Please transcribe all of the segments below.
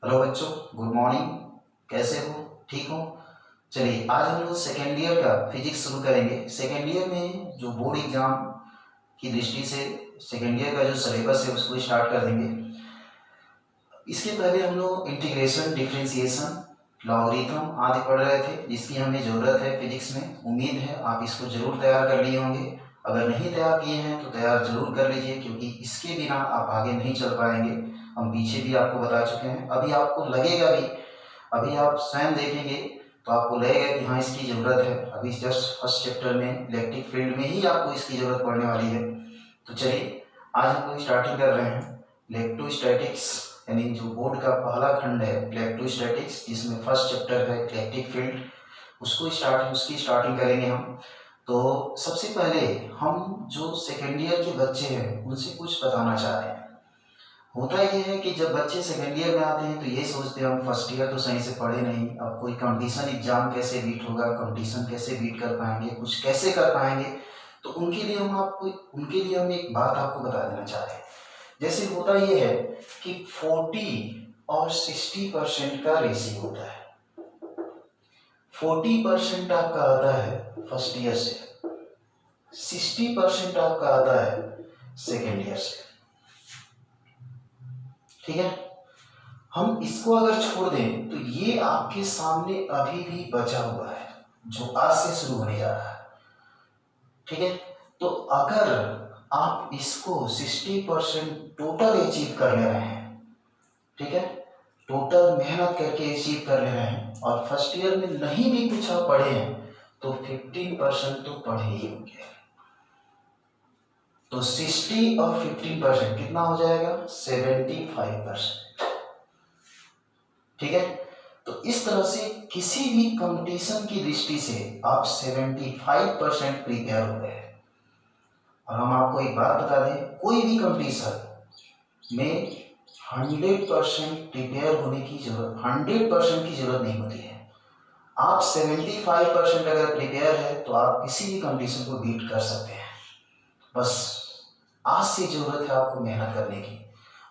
Hello बच्चों, good morning. कैसे हो? ठीक हो? चलिए, आज हम लोग सेकेंड ईयर का फिजिक्स शुरू करेंगे। सेकेंड ईयर में जो बोर्ड एग्जाम की दृष्टि से सेकेंड ईयर का जो सिलेबस है उसको स्टार्ट कर देंगे। इसके पहले हम लोग इंटीग्रेशन, डिफरेंशिएशन, लॉगरिथम आदि पढ़ रहे थे, जिसकी हमें ज़रूरत है फिजिक्स में। उम्मीद है आप इसको जरूर तैयार कर लिए होंगे। अगर नहीं तैयार किए हैं तो तैयार जरूर कर लीजिए, क्योंकि इसके बिना आप आगे नहीं चल पाएंगे। हम पीछे भी आपको बता चुके हैं। अभी आपको लगेगा भी, अभी आप स्वयं देखेंगे तो आपको लगेगा कि हाँ इसकी ज़रूरत है। अभी जस्ट फर्स्ट चैप्टर में इलेक्ट्रिक फील्ड में ही आपको इसकी ज़रूरत पड़ने वाली है। तो चलिए, आज हम लोग स्टार्टिंग कर रहे हैं इलेक्ट्रोस्टैटिक्स, यानी जो बोर्ड का पहला खंड है इलेक्ट्रोस्टैटिक्स, जिसमें फर्स्ट चैप्टर है इलेक्ट्रिक फील्ड, उसकी स्टार्टिंग करेंगे हम। तो सबसे पहले हम जो सेकेंड ईयर के बच्चे हैं उनसे कुछ बताना चाह रहे हैं। होता ये है कि जब बच्चे सेकेंड ईयर में आते हैं तो ये सोचते हैं हम फर्स्ट ईयर तो सही से पढ़े नहीं, अब कोई कंपटीशन एग्जाम कैसे बीट होगा, कंपटीशन कैसे बीट कर पाएंगे, कुछ कैसे कर पाएंगे। तो उनके लिए हम एक बात आपको बता देना चाह रहे हैं। जैसे होता ये है कि 40 और 60% का रेशियो होता है। 40% आपका आता है फर्स्ट ईयर से, 60% आपका आता है सेकेंड ईयर से। ठीक है, हम इसको अगर छोड़ दें तो ये आपके सामने अभी भी बचा हुआ है जो आज से शुरू होने जा रहा है। ठीक है, तो अगर आप इसको 60% टोटल अचीव कर ले रहे हैं, ठीक है, टोटल मेहनत करके अचीव कर ले रहे हैं, और फर्स्ट ईयर में नहीं भी कुछ आप पढ़े हैं तो 15% तो पढ़े ही होंगे। तो 60 और 15% कितना हो जाएगा? 75%। ठीक है, तो इस तरह से किसी भी कंपटीशन की दृष्टि से आप 75% प्रिपेयर हो गए हैं। और हम आपको एक बात बता दें, कोई भी कंपटीशन में 100% प्रिपेयर होने की जरूरत, 100% की जरूरत नहीं होती है। आप 75% अगर प्रिपेयर है तो आप किसी भी कंपटीशन को बीट कर सकते हैं। बस आज से जरूरत है आपको मेहनत करने की।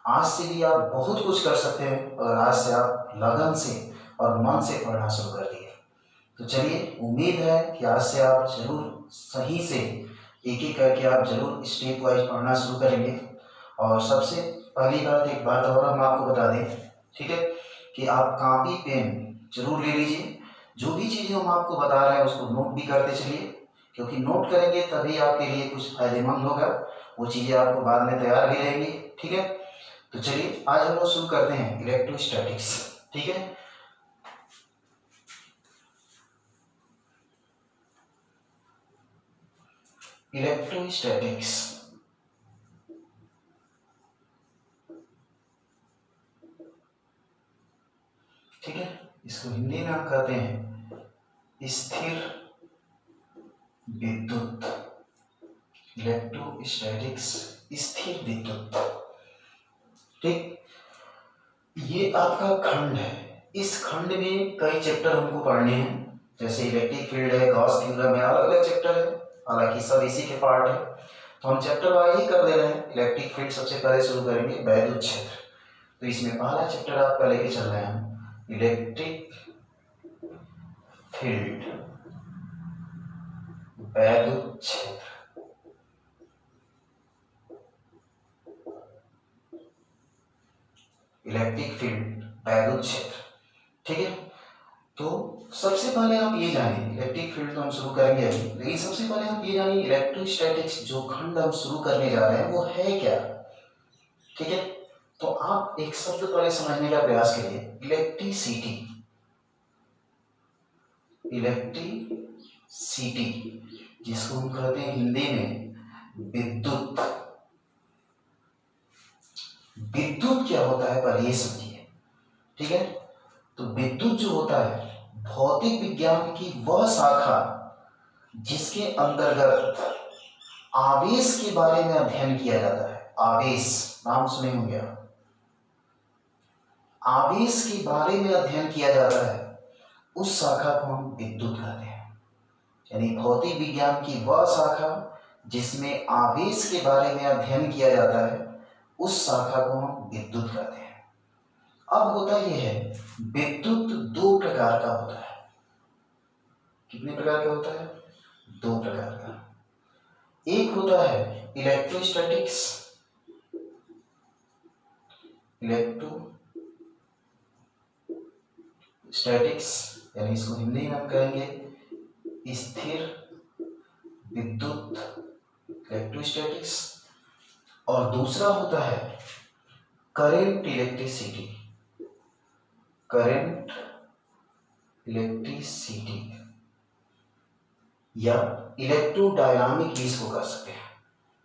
आज से भी आप बहुत कुछ कर सकते हैं अगर आज से आप लगन से और मन से पढ़ना शुरू कर दिए। तो चलिए, उम्मीद है कि आज से आप जरूर सही से एक एक करके आप जरूर स्टेप वाइज पढ़ना शुरू करेंगे। और सबसे पहली बात, एक बात और हम आपको बता दें, ठीक है, कि आप कॉपी पेन जरूर ले लीजिए। जो भी चीज़ें हम आपको बता रहे हैं उसको नोट भी करते चलिए, क्योंकि नोट करेंगे तभी आपके लिए कुछ फायदेमंद होगा। वो चीज़ें आपको बाद में तैयार भी रहेंगी। ठीक है, तो चलिए आज हम लोग शुरू करते हैं इलेक्ट्रोस्टैटिक्स। ठीक है, इलेक्ट्रोस्टैटिक्स। ठीक है, इसको हिंदी में हम कहते हैं स्थिर विद्युत। इलेक्ट्रोस्टैटिक्स, स्थिर विद्युत। ठीक, ये आपका खंड है। इस खंड में कई चैप्टर हमको पढ़ने हैं, जैसे इलेक्ट्रिक फील्ड है, गॉस थ्योरम है, अलग अलग चैप्टर है, हालांकि सब इसी के पार्ट है। तो हम चैप्टर वाइज ही कर दे रहे हैं। इलेक्ट्रिक फील्ड सबसे पहले शुरू करेंगे, वैद्युत क्षेत्र। तो इसमें पहला चैप्टर आपका लेके चल रहे हैं इलेक्ट्रिक फील्ड, वैद्युत क्षेत्र। इलेक्ट्रिक फील्ड, वैद्युत क्षेत्र। ठीक है, तो सबसे पहले आप ये जानिए, इलेक्ट्रिक फील्ड तो हम शुरू करेंगे अभी, लेकिन सबसे पहले आप ये जानिए इलेक्ट्रोस्टैटिक्स जो खंड हम शुरू करने जा रहे हैं वो है क्या। ठीक है, तो आप एक शब्द पहले समझने का प्रयास करिए, इलेक्ट्रिसिटी। इलेक्ट्रिसिटी जिसको हम कहते हैं हिंदी में विद्युत। विद्युत क्या होता है पहले ये समझिए। ठीक है, तो विद्युत जो होता है भौतिक विज्ञान की वह शाखा जिसके अंतर्गत आवेश के बारे में अध्ययन किया जाता है। आवेश नाम सुने होंगे आप। आवेश के बारे में अध्ययन किया जाता है, उस शाखा को हम विद्युत कहते हैं। यानी भौतिक विज्ञान की वह शाखा जिसमें आवेश के बारे में अध्ययन किया जाता है, उस शाखा को हम विद्युत कहते हैं। अब होता यह है, विद्युत दो प्रकार का होता है। कितने प्रकार का होता है? दो प्रकार का। एक होता है इलेक्ट्रोस्टैटिक्स, यानी इसको हिंदी में हम कहेंगे स्थिर विद्युत, इलेक्ट्रोस्टैटिक्स। और दूसरा होता है करंट इलेक्ट्रिसिटी, या इलेक्ट्रोडायनामिक भी इसको कर सकते हैं।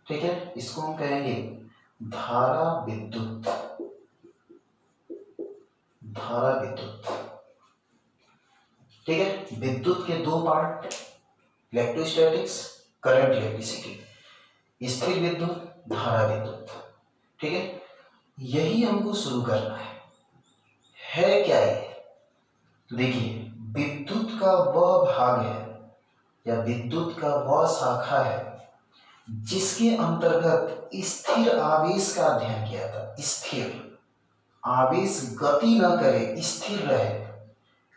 ठीक है, इसको हम कहेंगे धारा विद्युत। ठीक है, विद्युत के दो पार्ट, इलेक्ट्रोस्टैटिक्स, करंट इलेक्ट्रिसिटी, स्थिर विद्युत, धारा विद्युत। ठीक है, यही हमको शुरू करना है क्या ये? तो देखिए, विद्युत का वह भाग है या विद्युत का वह शाखा है जिसके अंतर्गत स्थिर आवेश का अध्ययन किया था। स्थिर आवेश गति न करे, स्थिर रहे,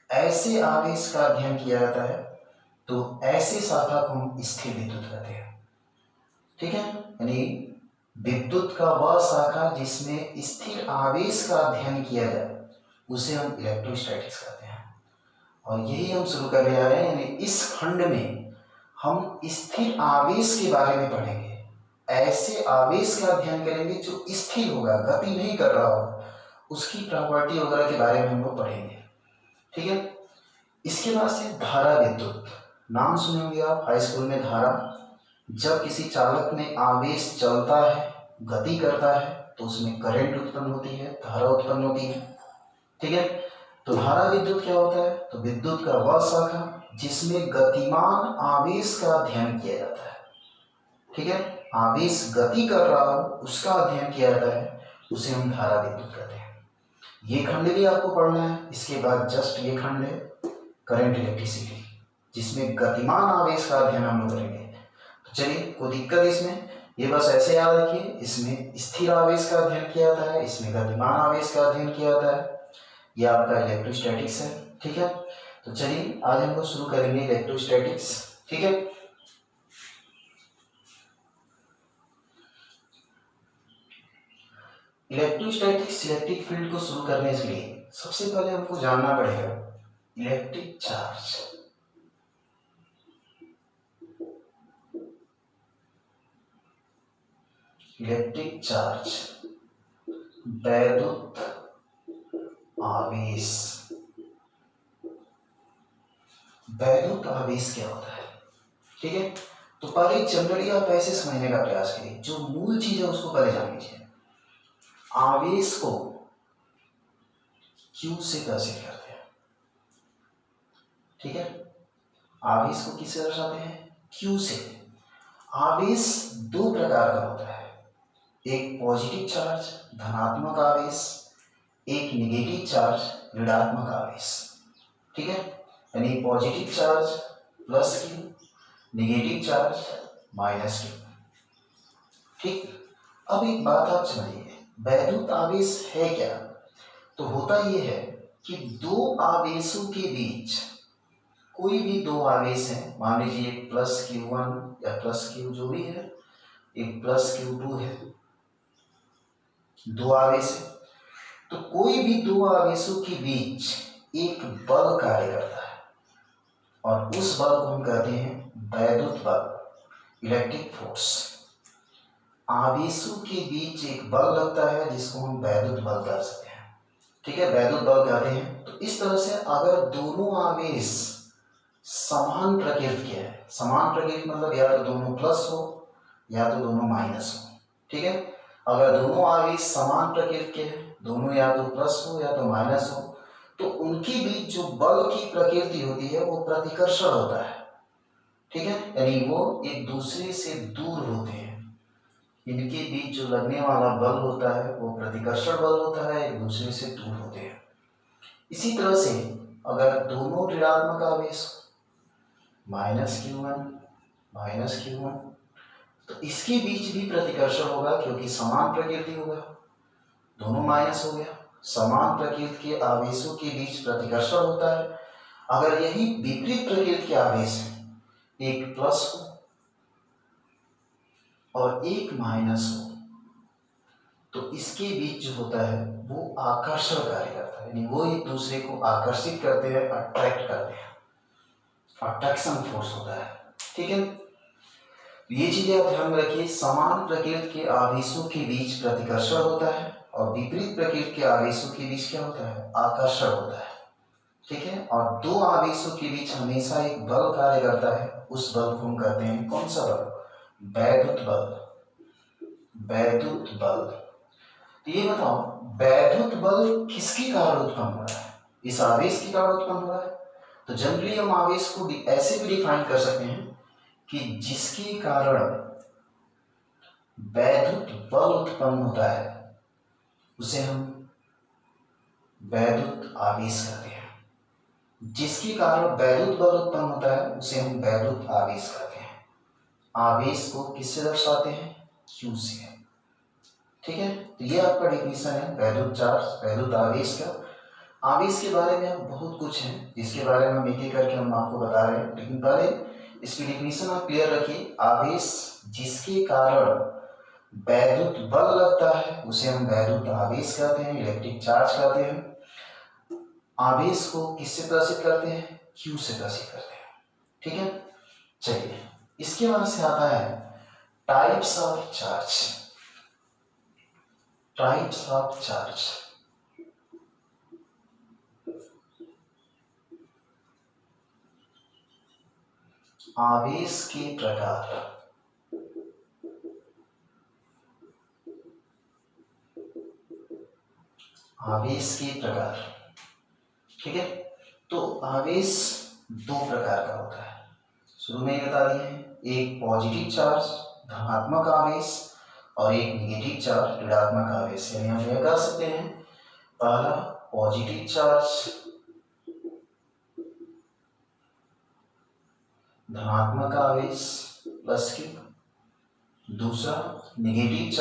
ऐसे आवेश का अध्ययन किया जाता है। तो ऐसे शाखा को हम स्थिर विद्युत कहते हैं। ठीक है, यानी विद्युत का वह शाखा जिसमें स्थिर आवेश का अध्ययन किया जाए उसे हम इलेक्ट्रोस्टैटिक्स कहते हैं। और यही हम शुरू करने जा रहे हैं। यानी इस खंड में हम स्थिर आवेश के बारे में पढ़ेंगे। ऐसे आवेश का अध्ययन करेंगे जो स्थिर होगा, गति नहीं कर रहा होगा, उसकी प्रॉपर्टी वगैरह के बारे में हम लोग पढ़ेंगे। ठीक है, इसके बाद से धारा विद्युत, नाम सुने होंगे आप हाई स्कूल में। धारा, जब किसी चालक में आवेश चलता है, गति करता है, तो उसमें करंट उत्पन्न होती है, धारा उत्पन्न होती है। ठीक है, तो धारा विद्युत क्या होता है? तो विद्युत का वह शाखा जिसमें गतिमान आवेश का अध्ययन किया जाता है। ठीक है, आवेश गति कर रहा हो उसका अध्ययन किया जाता है, उसे हम धारा विद्युत कहते हैं। ये खंड भी आपको पढ़ना है। इसके बाद जस्ट ये खंड है करंट इलेक्ट्रिसिटी, जिसमें गतिमान आवेश का अध्ययन हम लोग करेंगे। तो चलिए, कोई दिक्कत इसमें? ये बस ऐसे याद रखिए, इसमें स्थिर आवेश का अध्ययन किया जाता है, इसमें गतिमान आवेश का अध्ययन किया जाता है। ये आपका इलेक्ट्रोस्टैटिक्स है। ठीक है, तो चलिए आज हम लोग शुरू करेंगे इलेक्ट्रोस्टैटिक्स। ठीक है, इलेक्ट्रोस्टैटिक्स, इलेक्ट्रिक फील्ड को शुरू करने के लिए सबसे पहले हमको जानना पड़ेगा इलेक्ट्रिक चार्ज। इलेक्ट्रिक चार्ज, वैद्युत आवेश। वैद्युत आवेश क्या होता है? ठीक है, तो पहले जनरली आप ऐसे समझने का प्रयास करिए, जो मूल चीज है उसको पहले जान लीजिए। आवेश को Q से कैसे करते हैं? ठीक है, आवेश को किससे दर्शाते हैं? Q से। आवेश दो प्रकार का होता है, एक पॉजिटिव चार्ज धनात्मक आवेश, एक नेगेटिव चार्ज ऋणात्मक आवेश। ठीक है, यानी positive charge plus Q, negative charge minus Q। ठीक, अब एक बात आप समझिए, वैद्युत आवेश है क्या? तो होता यह है कि दो आवेशों के बीच, कोई भी दो आवेश हैं, मान लीजिए प्लस Q1 या प्लस Q जो भी है, एक प्लस Q2 है, दो आवेश है, तो कोई भी दो आवेशों के बीच एक बल कार्य करता है और उस बल को हम कहते हैं वैद्युत बल, इलेक्ट्रिक फोर्स। आवेशों के बीच एक बल लगता है जिसको हम वैद्युत बल कह सकते हैं। ठीक है, वैद्युत बल कहते हैं। तो इस तरह से अगर दोनों आवेश समान प्रकृति के हैं, समान प्रकृति मतलब या तो दोनों प्लस हो या तो दोनों माइनस हो। ठीक है, अगर दोनों आवेश समान प्रकृति के हैं, दोनों या तो प्लस हो या तो माइनस हो, तो उनके बीच जो बल की प्रकृति होती है वो प्रतिकर्षण होता है। ठीक है, यानी वो एक दूसरे से दूर होते हैं, इनके बीच जो लगने वाला बल होता है वो प्रतिकर्षण बल होता है, एक दूसरे से दूर होते हैं। इसी तरह से अगर दोनों ऋणात्मक आवेश माइनस Q1, तो इसके बीच भी प्रतिकर्षण होगा क्योंकि समान प्रकृति होगा, दोनों माइनस हो गया। समान प्रकृति के आवेशों के बीच प्रतिकर्षण होता है। अगर यही विपरीत प्रकृति के आवेश हैं, एक प्लस हो और एक माइनस हो, तो इसके बीच जो होता है वो आकर्षण कार्य करता है, यानी वो एक दूसरे को आकर्षित करते हैं, अट्रैक्ट करते हैं, अट्रैक्शन फोर्स होता है। ठीक है, ये चीजें आप ध्यान में रखिए। समान प्रकृति के आवेशों के बीच प्रतिकर्षण होता है और विपरीत प्रकृति के आवेशों के बीच क्या होता है, आकर्षण होता है। ठीक है, और दो आवेशों के बीच हमेशा एक बल कार्य करता है, उस बल को हम कहते हैं कौन सा बल, वैद्युत बल। वैद्युत बल, तो ये बताओ वैद्युत बल किसके कारण उत्पन्न हो रहा है, इस आवेश के कारण उत्पन्न हो रहा है। तो जनरली हम आवेश को ऐसे भी डिफाइन कर सकते हैं कि जिसके कारण वैद्युत बल उत्पन्न होता है उसे हम वैद्युत आवेश कहते हैं। जिसके कारण वैद्युत बल उत्पन्न होता है उसे हम वैद्युत आवेश कहते हैं। आवेश को किससे दर्शाते हैं, Q से। ठीक है, तो ये आपका डेफिनेशन है वैद्युत चार्ज, वैद्युत आवेश का। आवेश के बारे में बहुत कुछ है, इसके बारे में हम एक एक करके हम आपको बता रहे हैं, लेकिन पहले इसकी डेफिनेशन आप क्लियर रखिए। आवेश जिसके कारण वैद्युत बल लगता है उसे हम वैद्युत आवेश कहते हैं, इलेक्ट्रिक चार्ज कहते हैं। आवेश को किससे प्रदर्शित करते हैं, Q से प्रदर्शित करते हैं। ठीक है, चलिए इसके बाद से आता है types of charge. Types of charge, आवेश के प्रकार। आवेश के प्रकार, ठीक है, तो आवेश दो प्रकार का होता है, शुरू में ही बता दिए हैं। एक पॉजिटिव चार्ज धनात्मक आवेश और एक नेगेटिव चार्ज ऋणात्मक आवेश। यानी हम यह कह सकते हैं पहला पॉजिटिव चार्ज धनात्मक आवेश प्लस Q, दूसरा नेगेटिव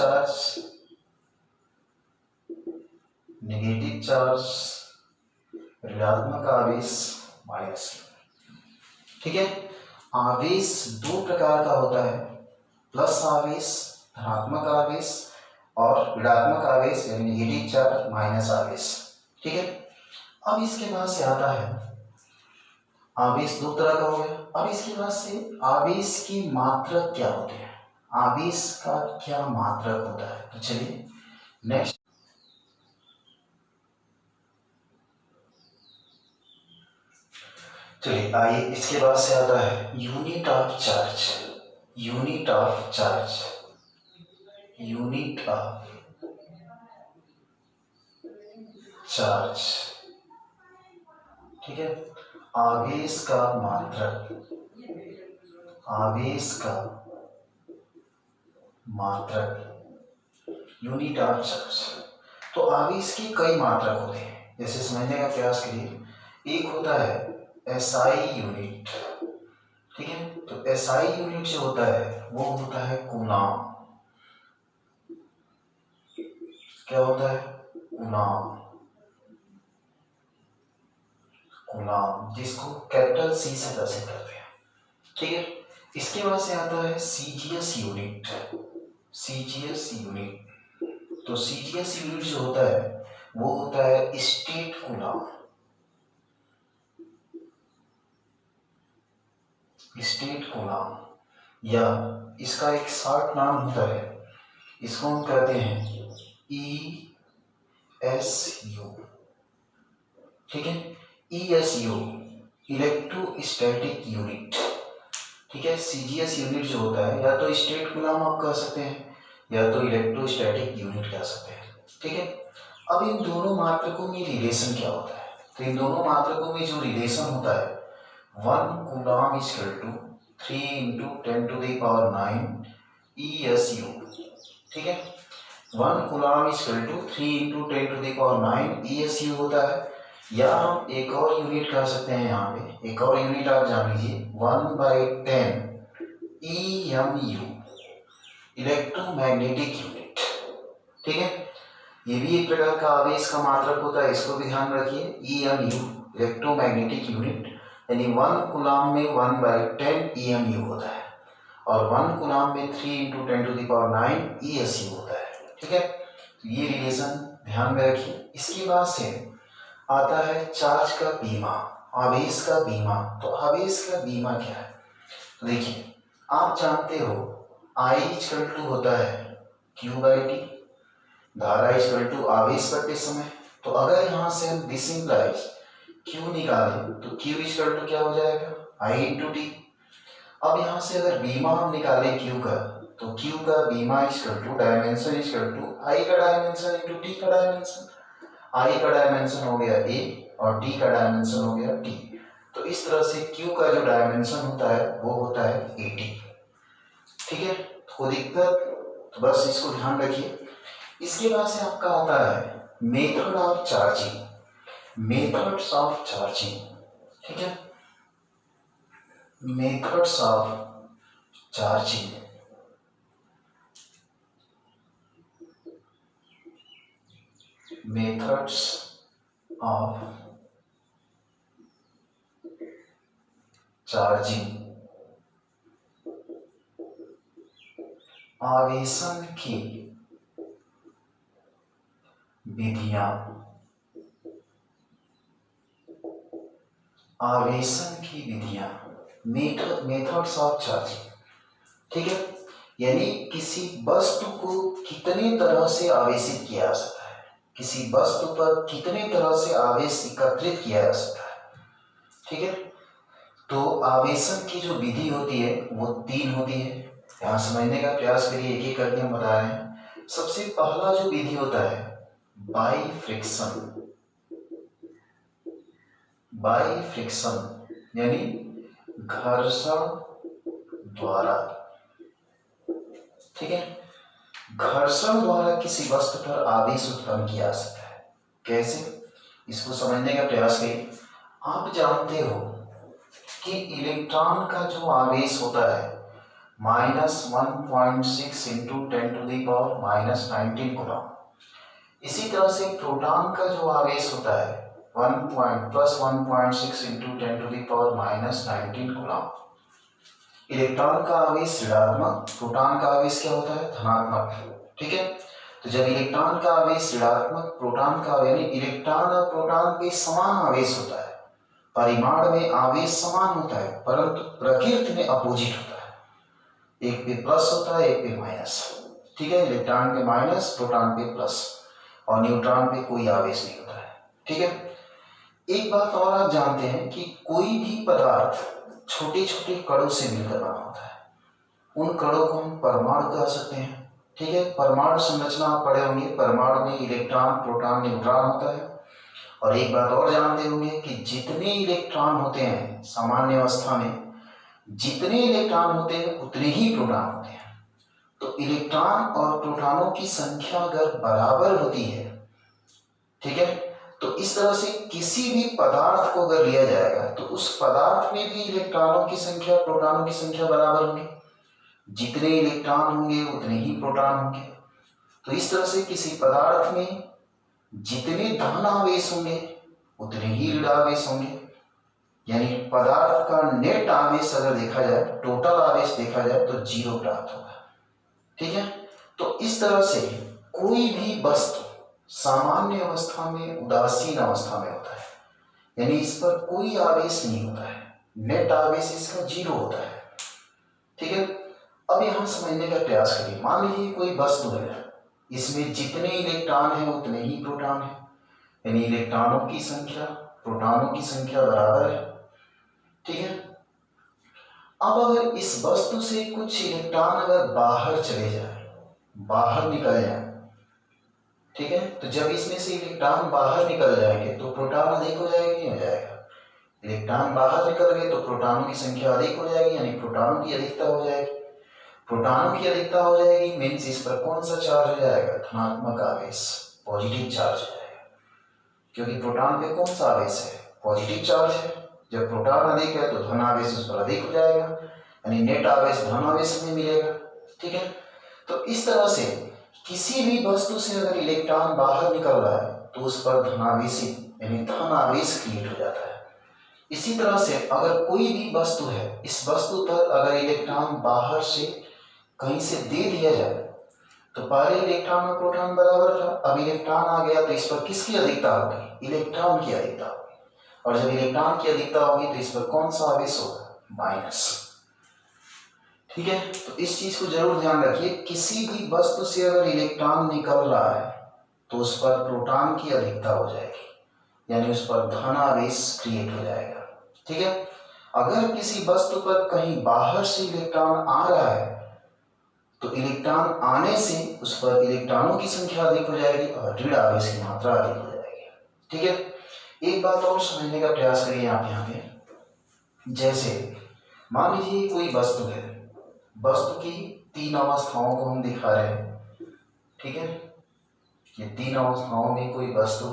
चार्ज ऋणात्मक आवेश माइनस Q। ठीक है, आवेश दो प्रकार का होता है, प्लस आवेश धनात्मक आवेश और ऋणात्मक आवेश यानी नेगेटिव चार्ज माइनस आवेश। ठीक है, अब इसके बाद से आता है आवेश दो तरह का हो गया। अब इसके बाद से आवेश की मात्रक क्या होते हैं, आवेश का क्या मात्रक होता है। तो चलिए नेक्स्ट, चलिए आइए इसके बाद से आता है unit of charge. Unit of charge, unit of charge. ठीक है, आवेश का मात्रक, आवेश का मात्रक, यूनिट ऑफ चार्ज। तो आवेश की कई मात्रक होते हैं, जैसे समझने का प्रयास करिए। एक होता है एसआई यूनिट। ठीक है, तो एसआई यूनिट जो होता है वो होता है कूलाम। क्या होता है, कूलाम। कूलाम, जिसको कैपिटल C से प्रदर्शित करते हैं। ठीक है, इसके बाद से आता है सीजीएस यूनिट। सीजीएस यूनिट, तो सीजीएस यूनिट जो होता है वो होता है स्टेट कूलाम। स्टेट कूलाम, या इसका एक शॉर्ट नाम होता है, इसको हम कहते हैं ESU। ठीक है, ESU इलेक्ट्रोस्टैटिक यूनिट। ठीक है, सीजीएस यूनिट जो होता है या तो स्टेट कूलाम आप कह सकते हैं या तो इलेक्ट्रोस्टैटिक यूनिट कह सकते हैं। ठीक है, अब इन दोनों मात्रकों में रिलेशन क्या होता है, तो इन दोनों मात्रकों में जो रिलेशन होता है 1 coulomb is equal to 3 × 10⁹ ESU। ठीक है, 1 coulomb is equal to 3 × 10⁹ ESU होता है। या हम एक और यूनिट कह सकते हैं, यहाँ पे एक और यूनिट आप जान लीजिए 1/10 EMU इलेक्ट्रोमैग्नेटिक यूनिट। ठीक है, ये भी एक प्रकार का आवेश का मात्रक होता है, इसको भी ध्यान रखिए। EMU इलेक्ट्रोमैग्नेटिक यूनिट, यानी 1 कूलम्ब में 1/10 EMU होता है और 1 कूलम्ब में 3 × 10⁹ ESU होता है। ठीक है, तो ये रिलेशन ध्यान में रखिए। इसके बाद से आता है चार्ज का बीमा, आवेश का बीमा। तो आवेश का बीमा क्या है? तो देखिए, आप जानते हो I होता है Q/T, धारा आवेश बटे समय। तो अगर यहाँ से हम दिस इंप्लाइज Q निकालें तो Q क्या हो जाएगा? I × T। अब यहाँ से अगर बीमा हम निकालें Q का, तो Q का बीमा डायमेंशन I का डायमेंशन × T का डायमेंशन। I का डायमेंशन हो गया A और T का डायमेंशन हो गया T। तो इस तरह से Q का जो डायमेंशन होता है वो होता है 80। ठीक है, कोई दिक्कत? तो बस इसको ध्यान रखिए। इसके बाद से आपका आता है method of charging, methods of charging. ठीक है, methods of charging. Methods of charging, आवेशन की विधियां, आवेशन की विधियां, मेथड्स ऑफ चार्जिंग। ठीक है, यानी किसी वस्तु को कितने तरह से आवेशित किया जा सकता है, किसी वस्तु पर कितने तरह से आवेश एकत्रित किया जा सकता है। ठीक है, तो आवेशन की जो विधि होती है वो 3 होती है। यहाँ समझने का प्रयास करिए, एक एक करके हम बता रहे हैं। सबसे पहला जो विधि होता है बाइफ्रिक्शन, बाइफ्रिक्शन यानी घर्षण द्वारा। ठीक है, घर्षण द्वारा किसी वस्तु पर आवेश उत्पन्न किया जा सकता है। कैसे, इसको समझने का प्रयास करिए। आप जानते हो कि इलेक्ट्रॉन का जो आवेश होता है -1.6 × 10⁻⁻19 कूलम्ब। इसी तरह से प्रोटॉन का जो आवेश होता है 1.6 × 10⁻⁻19 कूलम्ब। इलेक्ट्रॉन का आवेश ऋणात्मक, प्रोटॉन का आवेश क्या होता है? धनात्मक। ठीक है, तो जब इलेक्ट्रॉन का आवेश ऋणात्मक, प्रोटॉन का यानी इलेक्ट्रॉन और प्रोटॉन पे समान आवेश होता है, परिमाण में आवेश समान होता है, परंतु प्रकृति में अपोजिट होता है। एक पे प्लस होता है, एक पे माइनस। ठीक है, इलेक्ट्रॉन पे माइनस, प्रोटॉन पे प्लस, और न्यूट्रॉन पे कोई आवेश नहीं होता है। ठीक है, एक बात और आप जानते हैं कि कोई भी पदार्थ छोटे छोटे कणों से मिलकर बना होता है। उन कणों को हम परमाणु कह सकते हैं। ठीक है, परमाणु संरचना आप पढ़े होंगे, परमाणु में इलेक्ट्रॉन, प्रोटॉन, न्यूट्रॉन होता है। और एक बात और जानते होंगे कि जितने इलेक्ट्रॉन होते हैं सामान्य अवस्था में, जितने इलेक्ट्रॉन होते हैं उतने ही प्रोटॉन होते हैं। तो इलेक्ट्रॉन और प्रोटॉनों की संख्या अगर बराबर होती है, ठीक है, तो इस तरह से किसी भी पदार्थ को अगर लिया जाएगा तो उस पदार्थ में भी इलेक्ट्रॉनों की संख्या, प्रोटॉनों की संख्या बराबर होंगी। जितने इलेक्ट्रॉन होंगे उतने ही प्रोटॉन होंगे। तो इस तरह से किसी पदार्थ में जितने धन आवेश होंगे उतने ही ऋण आवेश होंगे। यानी पदार्थ का नेट आवेश अगर देखा जाए, टोटल आवेश देखा जाए तो 0 प्राप्त होगा। ठीक है, तो इस तरह से कोई भी वस्तु सामान्य अवस्था में उदासीन अवस्था में होता है, यानी इस पर कोई आवेश नहीं होता है, नेट आवेश इसका 0 होता है। ठीक है, अब यहां समझने का प्रयास करिए। मान लीजिए कोई वस्तु है, इसमें जितने इलेक्ट्रॉन है उतने ही प्रोटॉन है, यानी इलेक्ट्रॉनों की संख्या, प्रोटॉनों की संख्या बराबर है। ठीक है, अब अगर इस वस्तु से कुछ इलेक्ट्रॉन अगर बाहर चले जाए, बाहर निकल जाए, ठीक है, तो जब इसमें से इलेक्ट्रॉन बाहर निकल जाएंगे तो प्रोटॉन अधिक हो जाएगा, नहीं हो जाएगा? इलेक्ट्रॉन बाहर निकल गए तो प्रोटॉनों की संख्या अधिक हो जाएगी, यानी प्रोटॉनों की अधिकता हो जाएगी। प्रोटॉनों की अधिकता हो जाएगी मीन्स इस पर कौन सा चार्ज हो जाएगा? धनात्मक आवेश, पॉजिटिव चार्ज हो जाएगा, क्योंकि प्रोटॉन पे कौन सा आवेश है? पॉजिटिव चार्ज है। जब प्रोटॉन अधिक है तो धन आवेश उस पर अधिक हो जाएगा, यानी नेट आवेश धन आवेश में मिलेगा। ठीक है, तो इस तरह से किसी भी वस्तु से अगर इलेक्ट्रॉन बाहर निकल रहा है तो उस पर धनावेशित यानी धन आवेश क्रिएट हो जाता है। इसी तरह से अगर कोई भी वस्तु है, इस वस्तु पर अगर इलेक्ट्रॉन बाहर से कहीं से दे दिया जाए तो पहले इलेक्ट्रॉन और प्रोटॉन बराबर था, अब इलेक्ट्रॉन आ गया तो इस पर किसकी अधिकता होगी? इलेक्ट्रॉन की अधिकता होगी। और जब इलेक्ट्रॉन की अधिकता होगी तो इस पर कौन सा आवेश होगा? माइनस। ठीक है, तो इस चीज को जरूर ध्यान रखिए, किसी भी वस्तु से अगर इलेक्ट्रॉन निकल रहा है तो उस पर प्रोटॉन की अधिकता हो जाएगी, यानी उस पर धन आवेश क्रिएट हो जाएगा। ठीक है, अगर किसी वस्तु पर कहीं बाहर से इलेक्ट्रॉन आ रहा है तो इलेक्ट्रॉन आने से उस पर इलेक्ट्रॉनों की संख्या अधिक हो जाएगी और ऋण आवेश की मात्रा अधिक हो जाएगी। ठीक है, एक बात और समझने का प्रयास करिए आप यहाँ पे। जैसे मान लीजिए कोई वस्तु है, वस्तु की 3 अवस्थाओं को हम दिखा रहे हैं। ठीक है, ये 3 अवस्थाओं में कोई वस्तु।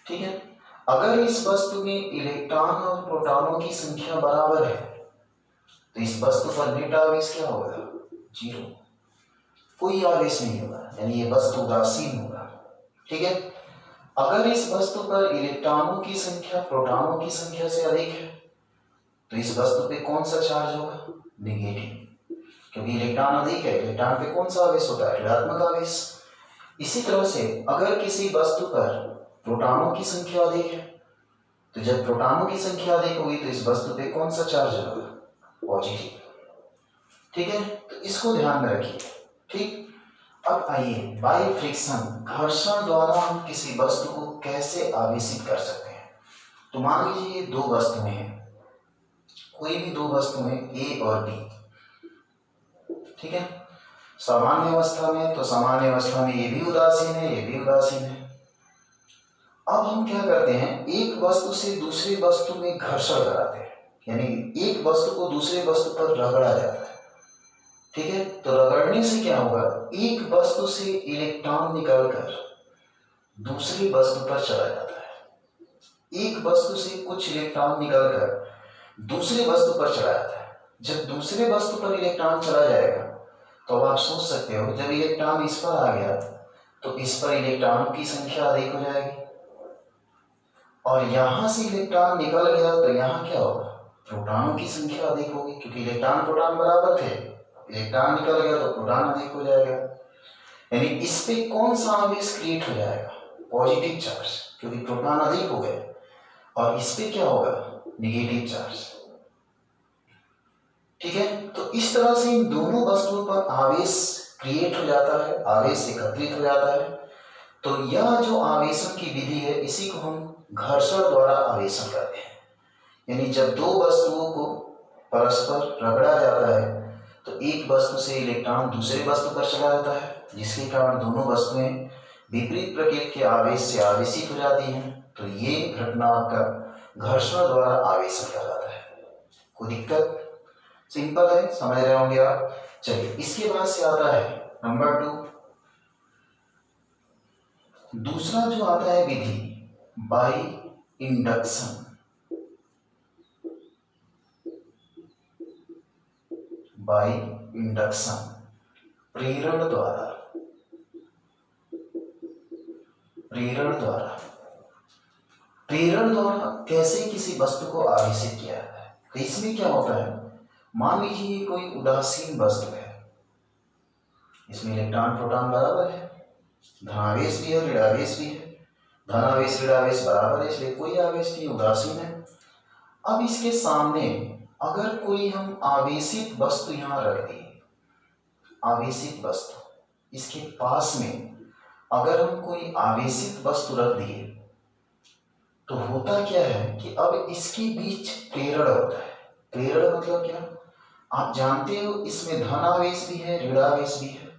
ठीक है, अगर इस वस्तु में इलेक्ट्रॉन और प्रोटॉनों की संख्या बराबर है तो इस वस्तु पर नेट आवेश क्या होगा? 0, कोई आवेश नहीं होगा, यानी ये वस्तु उदासीन होगा। ठीक है, अगर इस वस्तु पर इलेक्ट्रॉनों की संख्या प्रोटॉनों की संख्या से अधिक है तो इस वस्तु पे कौन सा चार्ज होगा? नेगेटिव, क्योंकि इलेक्ट्रॉन अधिक है, इलेक्ट्रॉन पे कौन सा आवेश होता है? ऋणात्मक आवेश। इसी तरह से अगर किसी वस्तु पर प्रोटॉनों की संख्या अधिक है तो जब प्रोटॉनों की संख्या अधिक होगी तो इस वस्तु पे कौन सा चार्ज होगा? पॉजिटिव। ठीक है, तो इसको ध्यान में रखिए। ठीक, अब आइए बाय फ्रिक्शन, घर्षण द्वारा हम किसी वस्तु को कैसे आवेशित कर सकते हैं। तो मान लीजिए 2 वस्तुएं हैं, कोई भी 2 वस्तुएं ए और बी। ठीक है, सामान्य अवस्था में तो सामान्य अवस्था में ये भी उदासीन है, ये भी उदासीन है। अब हम क्या करते हैं, एक वस्तु से दूसरी वस्तु में घर्षण कराते हैं, यानी एक वस्तु को दूसरे वस्तु पर रगड़ा जाता है। ठीक है, तो रगड़ने से क्या होगा? एक वस्तु से इलेक्ट्रॉन निकलकर दूसरी वस्तु पर चला जाता है। एक वस्तु से कुछ इलेक्ट्रॉन निकलकर दूसरे वस्तु पर चला जाता है। जब दूसरे वस्तु पर इलेक्ट्रॉन चला जाएगा तो अब आप सोच सकते हो, जब इलेक्ट्रॉन इस पर आ गया तो इस पर इलेक्ट्रॉनों की संख्या अधिक हो जाएगी, और यहां से इलेक्ट्रॉन निकल गया तो यहाँ क्या होगा? प्रोटॉनों की संख्या अधिक होगी, क्योंकि इलेक्ट्रॉन प्रोटॉन बराबर थे। इलेक्ट्रॉन निकल गया तो प्रोटॉन अधिक हो जाएगा, यानी इस पे कौन सा आवेश क्रिएट हो जाएगा? पॉजिटिव चार्ज, क्योंकि प्रोटॉन अधिक हो गए। और इस पे क्या होगा? Negative charge. ठीक है, तो इस तरह से इन दोनों वस्तुओं पर आवेश क्रिएट हो जाता है, आवेश एकत्रित हो जाता है। तो यह जो आवेशन की विधि है इसी को हम घर्षण द्वारा आवेशन कहते हैं। यानी जब 2 वस्तुओं को परस्पर रगड़ा जाता है तो एक वस्तु से इलेक्ट्रॉन दूसरे वस्तु पर चला जाता है, जिसके कारण दोनों वस्तुएं विपरीत प्रकृति के आवेश से आवेशित हो जाती हैं। तो ये घटना आपका घर्षण द्वारा आवेशन कहलाता है। कोई दिक्कत? सिंपल है, समझ रहे होंगे आप। चलिए, इसके बाद से आता है नंबर 2, दूसरा जो आता है विधि बाय इंडक्शन। बाय इंडक्शन, प्रेरण द्वारा। प्रेरण द्वारा, प्रेरण द्वारा कैसे किसी वस्तु को आवेशित किया जाता है? तो इसमें क्या होता है, मान लीजिए कोई उदासीन वस्तु है, इसमें इलेक्ट्रॉन प्रोटॉन बराबर है, धनावेश भी है ऋणावेश भी है। धनावेश ऋणावेश बराबर है, इसलिए कोई आवेश नहीं, उदासीन है। अब इसके सामने अगर कोई हम आवेशित वस्तु यहां रख दिए, आवेशित वस्तु इसके पास में अगर हम कोई आवेशित वस्तु रख दिए तो होता क्या है कि अब इसके बीच प्रेरण होता है। प्रेरण मतलब क्या? आप जानते हो इसमें धनावेश भी है ऋणावेश भी है,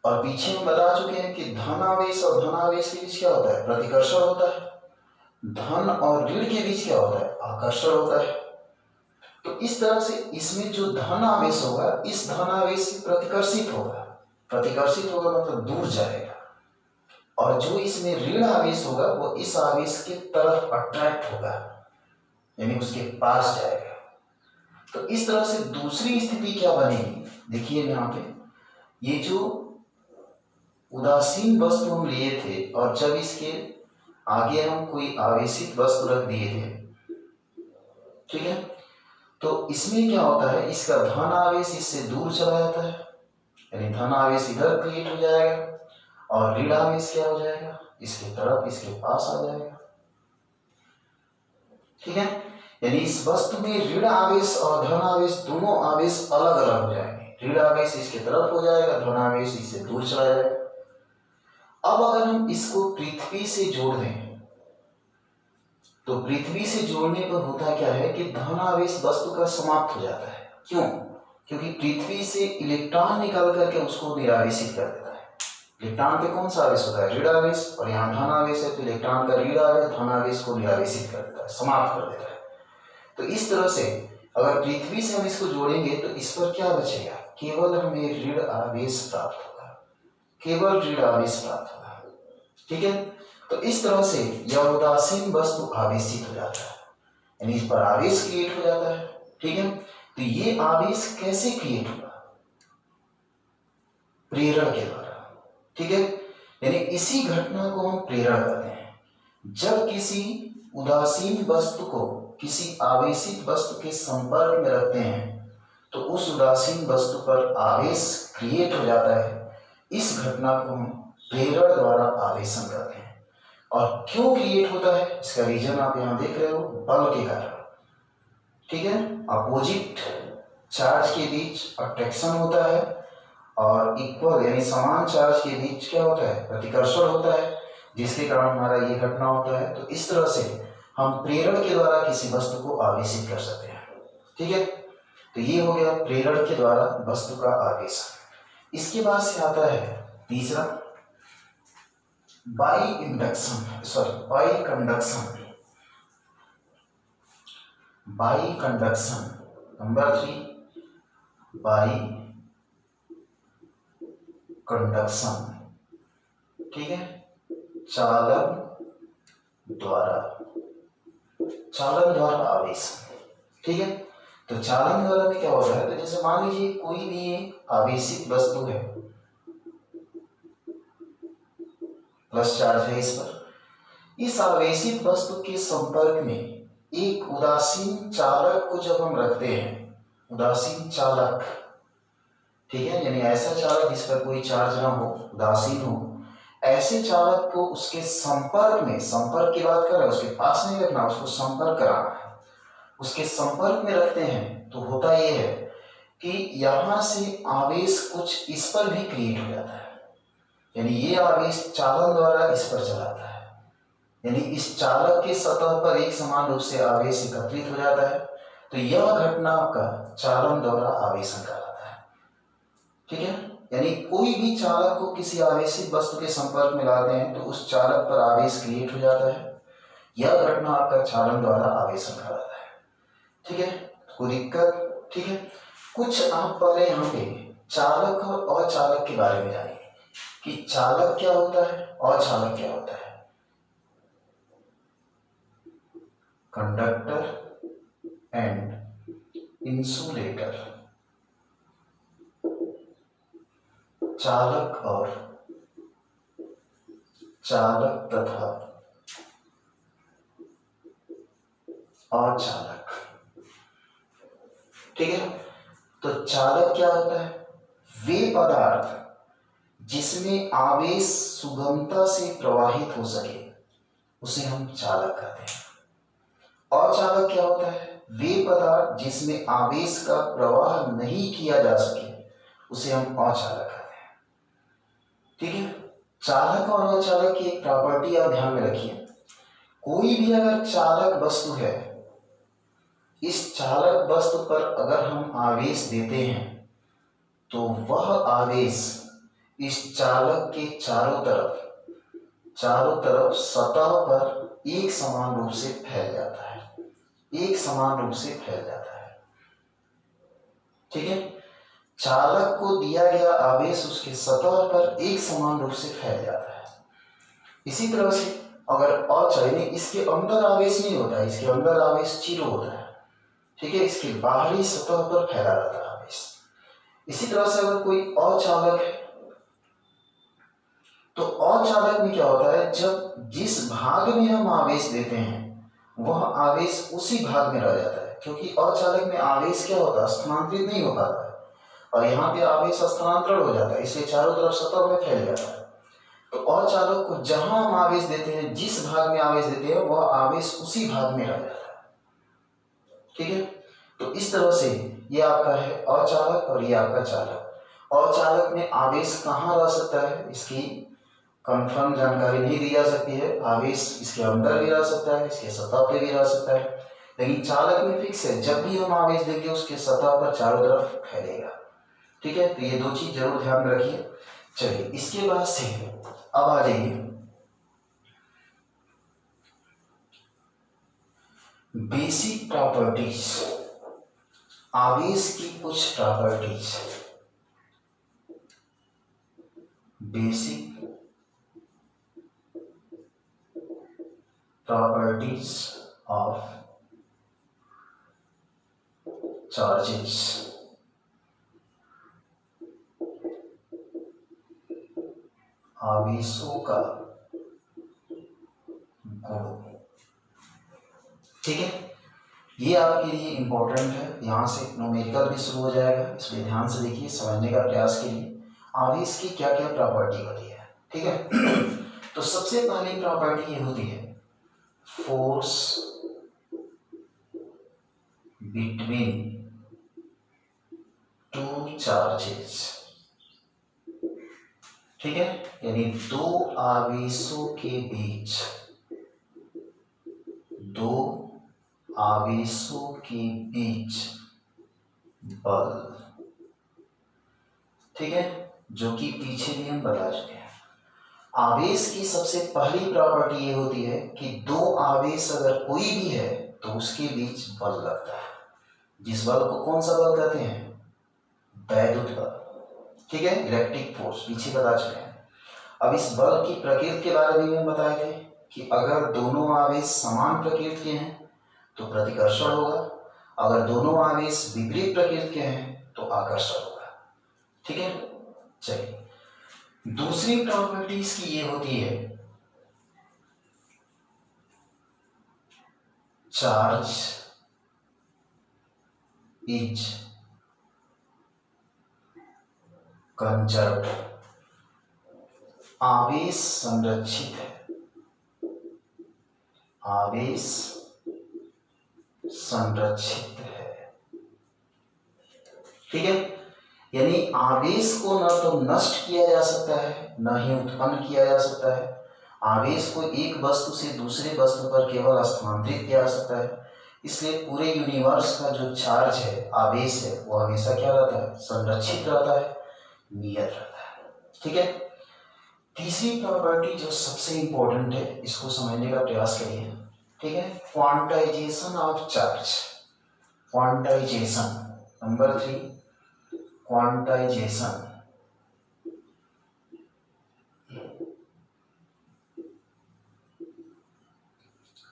और पीछे हम बता चुके हैं कि धनावेश और धनावेश के बीच क्या होता है? प्रतिकर्षण होता है। धन और ऋण के बीच क्या होता है? आकर्षण होता है। तो इस तरह से इसमें जो धन आवेश होगा इस धन आवेश से प्रतिकर्षित होगा। प्रतिकर्षित होगा मतलब दूर जाएगा, और जो इसमें ऋण आवेश होगा वो इस आवेश के तरफ अट्रैक्ट होगा, यानी उसके पास जाएगा। तो इस तरह से दूसरी स्थिति क्या बनेगी, देखिए यहाँ पे, ये जो उदासीन वस्तु हम लिए थे और जब इसके आगे हम कोई आवेशित वस्तु रख दिए थे, ठीक है, तो इसमें क्या होता है, इसका धन आवेश इससे दूर चला जाता है, यानी धन आवेश इधर क्रिएट हो जाएगा और ऋण आवेश क्या हो जाएगा, इसके तरफ, इसके पास आ जाएगा। ठीक है, यानी इस वस्तु में ऋण आवेश और धन आवेश दोनों आवेश अलग अलग हो जाएंगे। ऋण आवेश इसके तरफ हो जाएगा, धन आवेश इससे दूर चला जाएगा। अब अगर हम इसको पृथ्वी से जोड़ दें तो पृथ्वी से जोड़ने पर होता क्या है कि धन आवेश वस्तु का समाप्त हो जाता है। क्यों? क्योंकि पृथ्वी से इलेक्ट्रॉन निकाल करके उसको निरावेशित कर देता है। इलेक्ट्रॉन पे कौन सा आवेश होता है? ऋण आवेश, और यहाँ धन आवेश है तो इलेक्ट्रॉन का ऋण आवेश धन आवेश को निरावेशित कर देता है, समाप्त कर देता है। तो इस तरह से अगर पृथ्वी से हम इसको जोड़ेंगे तो इस पर क्या बचेगा? केवल हमें ऋण आवेश प्राप्त होगा, केवल ऋण आवेश प्राप्त होगा। ठीक है, तो इस तरह से यह उदासीन वस्तु आवेशित हो जाता है, यानी इस पर आवेश क्रिएट हो जाता है। ठीक है, तो ये आवेश कैसे क्रिएट होगा? प्रेरण के द्वारा। ठीक है, यानी इसी घटना को हम प्रेरण कहते हैं। जब किसी उदासीन वस्तु को किसी आवेशित वस्तु के संपर्क में रखते हैं तो उस उदासीन वस्तु पर आवेश क्रिएट हो जाता है। इस घटना को हम प्रेरण द्वारा आवेशन कहते हैं। और क्यों क्रिएट होता है इसका रीजन आप यहां देख रहे हो, बल के कारण। ठीक है, अपोजिट चार्ज के बीच अट्रैक्शन होता है और इक्वल यानी समान चार्ज के बीच क्या होता है? प्रतिकर्षण होता है, जिसके कारण हमारा ये घटना होता है। तो इस तरह से हम प्रेरण के द्वारा किसी वस्तु को आवेशित कर सकते हैं। ठीक है, तो ये हो गया प्रेरण के द्वारा वस्तु का आवेशन। इसके बाद से आता है तीसरा by induction, sorry by conduction. By conduction number 3 by conduction. ठीक है, चालन द्वारा आवेशन। ठीक है, तो चालन द्वारा में क्या होता है? तो जैसे मान लीजिए कोई भी एक आवेशित वस्तु है, प्लस चार्ज है इस पर। इस आवेशित वस्तु के संपर्क में एक उदासीन चालक को जब हम रखते हैं, उदासीन चालक, ठीक है, यानी ऐसा चालक जिस पर कोई चार्ज ना हो, उदासीन हो, ऐसे चालक को उसके संपर्क में, संपर्क की बात कर रहे हैं, उसके पास नहीं रखना, उसको संपर्क कराना है, उसके संपर्क में रखते हैं तो होता यह है कि यहां से आवेश कुछ इस पर भी क्रिएट हो जाता है, यानी ये आवेश चालन द्वारा इस पर चलाता है, यानी इस चालक के सतह पर एक समान रूप से आवेश एकत्रित हो जाता है। तो यह घटना आपका चालन द्वारा आवेशन कहलाता है। ठीक है, यानी कोई भी चालक को किसी आवेशित वस्तु के संपर्क में लाते हैं तो उस चालक पर आवेश क्रिएट हो जाता है। यह घटना आपका चालन द्वारा आवेशन कहलाता है। ठीक है, कोई दिक्कत? ठीक है, कुछ आप पहले यहाँ पे चालक और अचालक के बारे में जानिए कि चालक क्या होता है, अचालक क्या होता है। कंडक्टर एंड इंसुलेटर, चालक और चालक तथा अचालक। ठीक है, तो चालक क्या होता है? वे पदार्थ जिसमें आवेश सुगमता से प्रवाहित हो सके उसे हम चालक कहते हैं। अचालक क्या होता है? वे पदार्थ जिसमें आवेश का प्रवाह नहीं किया जा सके उसे हम अचालक कहते हैं। ठीक है, चालक और अचालक की एक प्रॉपर्टी आप ध्यान में रखिए। कोई भी अगर चालक वस्तु है, इस चालक वस्तु पर अगर हम आवेश देते हैं तो वह आवेश इस चालक के चारों तरफ सतह पर एक समान रूप से फैल जाता है, एक समान रूप से फैल जाता है। ठीक है, चालक को दिया गया आवेश उसके सतह पर एक समान रूप से फैल जाता है। इसी तरह से अगर अचालक, इसके अंदर आवेश नहीं होता है, इसके अंदर आवेश जीरो होता है। ठीक है, इसके बाहरी सतह पर फैला रहता है आवेश। इसी तरह से अगर कोई अचालक है तो अचालक में क्या होता है, जब जिस भाग में हम आवेश देते हैं वह आवेश उसी भाग में रह जाता है, क्योंकि अचालक में आवेश क्या होता है, स्थानांतरित नहीं हो पाता है, और यहाँ पे आवेश स्थानांतरण हो जाता है, इसलिए चारों तरफ सतह में फैल जाता है। तो अचालक को जहां हम आवेश देते हैं, जिस भाग में आवेश देते हैं, वह आवेश उसी भाग में रह जाता है। ठीक है, तो इस तरह से ये आपका है अचालक और ये आपका चालक। अचालक में आवेश कहाँ रह सकता है, इसकी कंफर्म जानकारी नहीं दी जा सकती है। आवेश इसके अंदर भी रह सकता है, इसके सतह पे भी रह सकता है, लेकिन चालक में फिक्स है, जब भी हम आवेश देंगे उसके सतह पर चारों तरफ फैलेगा। ठीक है, तो ये दो चीज जरूर ध्यान में रखिए। चलिए इसके बाद से अब आ जाइए बेसिक प्रॉपर्टीज, आवेश की कुछ properties. Basic properties of charges. आवेशों का गुण। ठीक है, ये आपके लिए इंपॉर्टेंट है, यहाँ से न्यूमेरिकल भी शुरू हो जाएगा, इसलिए ध्यान से देखिए, समझने का प्रयास कीजिए आवेश की क्या क्या प्रॉपर्टी होती है। ठीक है, तो सबसे पहली प्रॉपर्टी ये होती है फोर्स बिटवीन टू चार्जेस। ठीक है, यानी दो आवेशों के बीच, दो आवेशों के बीच बल। ठीक है, जो कि पीछे भी हम बता चुके हैं। आवेश की सबसे पहली प्रॉपर्टी ये होती है कि दो आवेश अगर कोई भी है तो उसके बीच बल लगता है, जिस बल को कौन सा बल कहते हैं, वैद्युत बल। ठीक है, इलेक्ट्रिक फोर्स पीछे बता चुके हैं। अब इस बल की प्रकृति के बारे में बताए थे कि अगर दोनों आवेश समान प्रकृति के हैं तो प्रतिकर्षण होगा, अगर दोनों आवेश विपरीत प्रकृति के हैं तो आकर्षण होगा। ठीक है, चलिए दूसरी प्रॉपर्टीज की ये होती है चार्ज इज कंजर्व्ड। आवेश संरक्षित है, आवेश संरक्षित है। ठीक है, यानी आवेश को न तो नष्ट किया जा सकता है, न ही उत्पन्न किया जा सकता है। आवेश को एक वस्तु से दूसरे वस्तु पर केवल स्थानांतरित किया जा सकता है। इसलिए पूरे यूनिवर्स का जो चार्ज है, आवेश है, वो हमेशा क्या रहता है, संरक्षित रहता है, नियत रहता है। ठीक है, तीसरी प्रॉपर्टी जो सबसे इंपॉर्टेंट है, इसको समझने का प्रयास करिए। ठीक है, quantization of charge. Quantization number 3, quantization.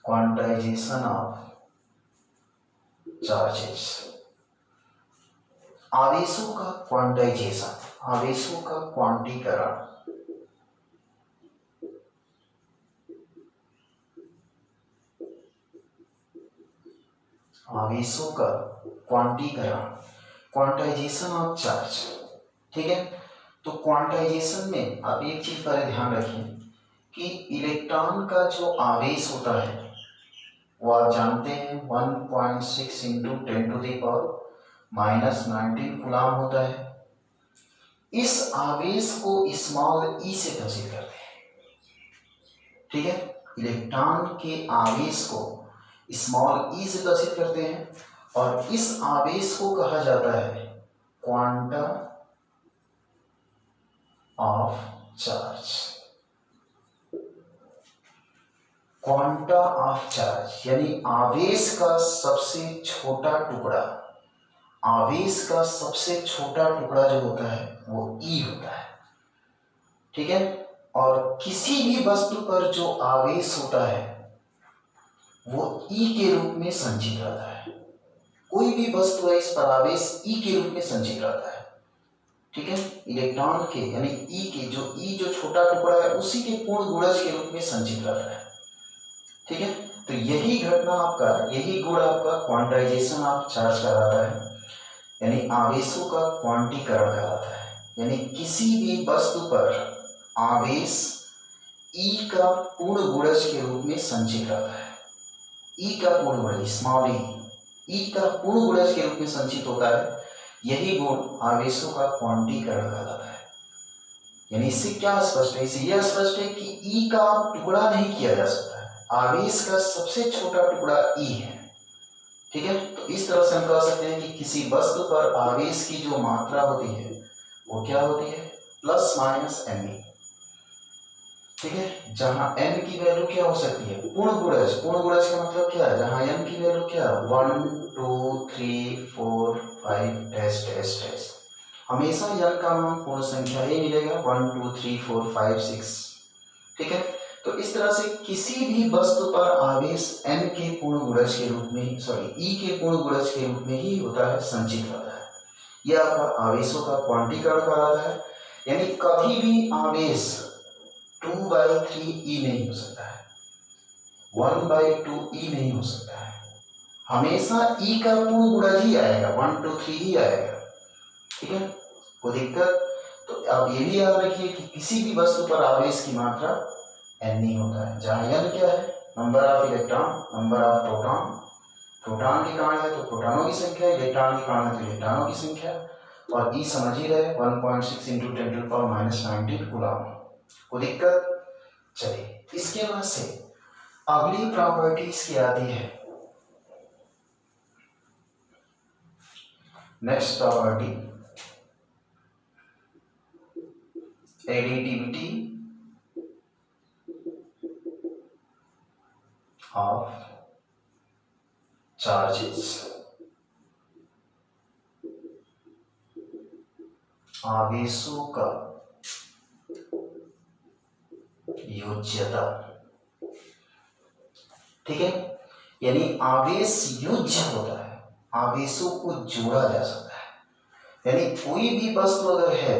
Quantization of charges. आवेशों का क्वांटाइजेशन, आवेशों का क्वांटीकरण। आवेशों का क्वांटीकरण, क्वांटाइजेशन ऑफ चार्ज। ठीक है, तो क्वांटाइजेशन में आप एक चीज पर ध्यान रखिए कि इलेक्ट्रॉन का जो आवेश होता है वो आप जानते हैं 1.6 इंटू 10⁻⁻19 कूलाम होता है। इस आवेश को स्मॉल ई से प्रदर्शित करते हैं। ठीक है, इलेक्ट्रॉन के आवेश को स्मॉल ई से प्रदर्शित करते हैं, और इस आवेश को कहा जाता है quanta of charge. Quanta of charge यानी आवेश का सबसे छोटा टुकड़ा, आवेश का सबसे छोटा टुकड़ा जो होता है वो ई होता है। ठीक है, और किसी भी वस्तु पर जो आवेश होता है वो ई के रूप में संचित रहता है। कोई भी वस्तु है, इस पर आवेश ई के रूप में संचित रहता है। ठीक है, इलेक्ट्रॉन के यानी ई जो छोटा टुकड़ा है उसी के पूर्ण गुणज के रूप में संचित रहता है। ठीक है, तो यही गुण आपका क्वांटाइजेशन ऑफ चार्ज कहलाता है, यानी आवेशों का क्वांटीकरण कहलाता है। यानी किसी भी वस्तु पर आवेश ई का पूर्ण गुणज के रूप में संचित रहता है। ई का पूर्ण गुणज स्मॉल ई का पूर्ण गुणज के रूप में संचित होता है। यही गुण आवेशों का क्वांटीकरण कहलाता है। यानी इससे क्या स्पष्ट है? इससे यह स्पष्ट है कि ई का टुकड़ा नहीं किया जा सकता है। आवेश का सबसे छोटा टुकड़ा ई है। ठीक है, तो इस तरह से हम कह सकते हैं कि किसी वस्तु पर आवेश की जो मात्रा होती है वो क्या होती है? Plus minus M E. ठीक है, जहां n की वैल्यू क्या हो सकती है? पूर्ण गुणज। पूर्ण गुणज का मतलब क्या है? जहां n की वैल्यू क्या है? 1 2 3 4 5 डैश डैश डैश। हमेशा n का मान पूर्ण संख्या ही मिलेगा, 1 2 3 4 5 6। ठीक है, तो इस तरह से किसी भी वस्तु पर आवेश n के पूर्ण गुणज के रूप में e के पूर्ण गुणज के रूप में ही होता है, संचित होता है। यह आपका आवेशों का क्वांटीकरण कहलाता है। यानी कभी भी आवेश 2/3 नहीं हो सकता है, 1/2 नहीं हो सकता है। हमेशा ई का पूर्ण गुणज ही आएगा, 1 2 3 ही आएगा। ठीक है, कोई दिक्कत? तो आप ये भी याद रखिए कि किसी भी वस्तु पर आवेश की मात्रा n नहीं होता है। जहां n क्या है? Number of electron, number of proton. Proton के कारण है तो प्रोटॉनों की संख्या, इलेक्ट्रॉन के कारण है तो इलेक्ट्रॉनों की संख्या। और ई समझ ही रहे, 1.6 × 10⁻⁻⁹ कूलम। कोई दिक्कत? चलिए, इसके बाद से अगली प्रॉपर्टीज की आती है। Next property, additivity of charges. आवेशों का योज्यता। ठीक है, यानी आवेश योज्य होता है, आवेशों को जोड़ा जा सकता है। यानी कोई भी वस्तु अगर है,